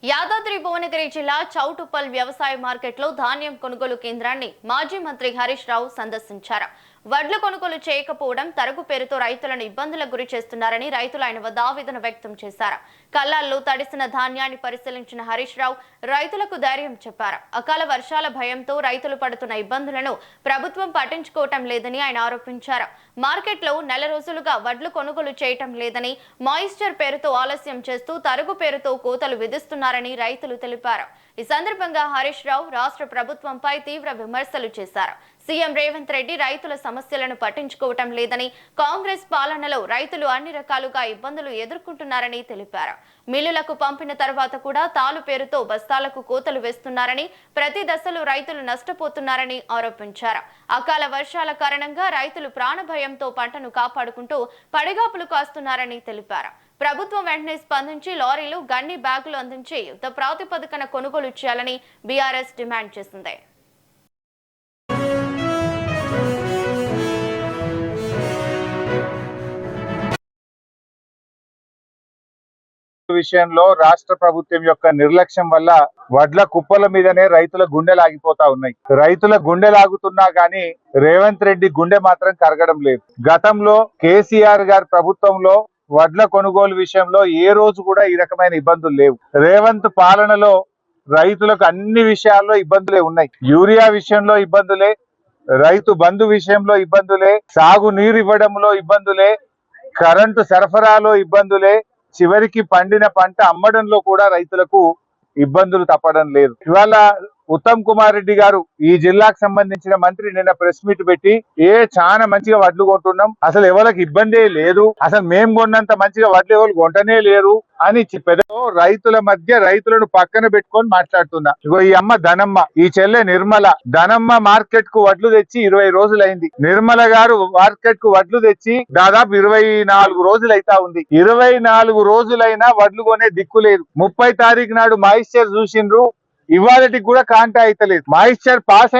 యాదాద్రి భువనగిరి జిల్లా చౌటుప్పల్ వ్యవసాయ మార్కెట్లో ధాన్యం కొనుగోలు కేంద్రాన్ని మాజీ మంత్రి హరీష్ రావు సందర్శించారు. వడ్లు కొనుగోలు చేయకపోవడం తరుగు పేరుతో రైతులను ఇబ్బందులకు గురి చేస్తున్నారని రైతులు ఆయన వద్ద ఆవేదన వ్యక్తం చేశారు. కల్లాల్లో తడిసిన ధాన్యాన్ని పరిశీలించిన హరీష్ రావు రైతులకు ధైర్యం చెప్పారు. అకాల వర్షాల భయంతో రైతులు పడుతున్న ఇబ్బందులను ప్రభుత్వం పట్టించుకోవటం లేదని ఆయన ఆరోపించారు. మార్కెట్లో నెల రోజులుగా వడ్లు కొనుగోలు చేయటం లేదని, మాయిశ్చర్ పేరుతో ఆలస్యం చేస్తూ తరుగు పేరుతో కోతలు విధిస్తున్నారని రైతులు తెలిపారు. ఈ సందర్భంగా హరీష్ రావు రాష్ట్ర ప్రభుత్వంపై తీవ్ర విమర్శలు చేశారు. సీఎం రేవంత్ రెడ్డి రైతుల సమస్యలను పట్టించుకోవటం లేదని, కాంగ్రెస్ పాలనలో రైతులు అన్ని రకాలుగా ఇబ్బందులు ఎదుర్కొంటున్నారని తెలిపారు. మిల్లులకు పంపిన తర్వాత కూడా తాలు పేరుతో బస్తాలకు కోతలు వేస్తున్నారని, ప్రతి దశలో రైతులు నష్టపోతున్నారని ఆరోపించారు. అకాల వర్షాల కారణంగా రైతులు ప్రాణభయంతో పంటను కాపాడుకుంటూ పడిగాపులు కాస్తున్నారని తెలిపారు. ప్రభుత్వం వెంటనే స్పందించి లారీలు, గన్ని బ్యాగులు అందించి యుద్ధ ప్రాతిపదికన కొనుగోలు చేయాలని బీఆర్ఎస్ డిమాండ్ చేసింది. విషయంలో రాష్ట్ర ప్రభుత్వం యొక్క నిర్లక్ష్యం వల్ల వడ్ల కుప్పల మీదనే రైతుల గుండెలాగిపోతా ఉన్నాయి. రైతుల గుండెలాగుతున్నా గానీ రేవంత్ రెడ్డి గుండె మాత్రం కరగడం లేదు. గతంలో కేసీఆర్ గారి ప్రభుత్వంలో వడ్ల కొనుగోలు విషయంలో ఏ రోజు కూడా ఈ రకమైన ఇబ్బందులు లేవు. రేవంత్ పాలనలో రైతులకు అన్ని విషయాల్లో ఇబ్బందులే ఉన్నాయి. యూరియా విషయంలో ఇబ్బందులే, రైతు బంధు విషయంలో ఇబ్బందులే, సాగు నీరు ఇవ్వడంలో ఇబ్బందులే, కరెంటు సరఫరాలో ఇబ్బందులే, చివరికి పండిన పంట అమ్మడంలో కూడా రైతులకు ఇబ్బందులు తప్పడం లేదు. ఇవాళ ఉత్తమ్ కుమార్ రెడ్డి గారు, ఈ జిల్లాకు సంబంధించిన మంత్రి, నిన్న ప్రెస్ మీట్ పెట్టి చాలా మంచిగా వడ్లు కొంటున్నాం, అసలు ఎవరికి ఇబ్బందే లేదు, అసలు మేము కొన్నంత మంచిగా వడ్లు ఎవరు కొంటనే లేరు అని చెప్పేదో రైతుల మధ్య రైతులను పక్కన పెట్టుకొని మాట్లాడుతున్నా. ఇగో ఈ అమ్మ ధనమ్మ, ఈ చెల్లె నిర్మల. ధనమ్మ మార్కెట్ కు వడ్లు తెచ్చి 20 రోజులైంది. నిర్మల గారు మార్కెట్ కు వడ్లు తెచ్చి దాదాపు 24 రోజులు అయితా ఉంది. 24 రోజులైనా వడ్లు కొనే దిక్కు లేదు. 30 తారీఖు నాడు మాయిశ్చర్ చూసిండ్రు, ఇవాళకి కూడా కాంటా అయితలేదు. Moisture pass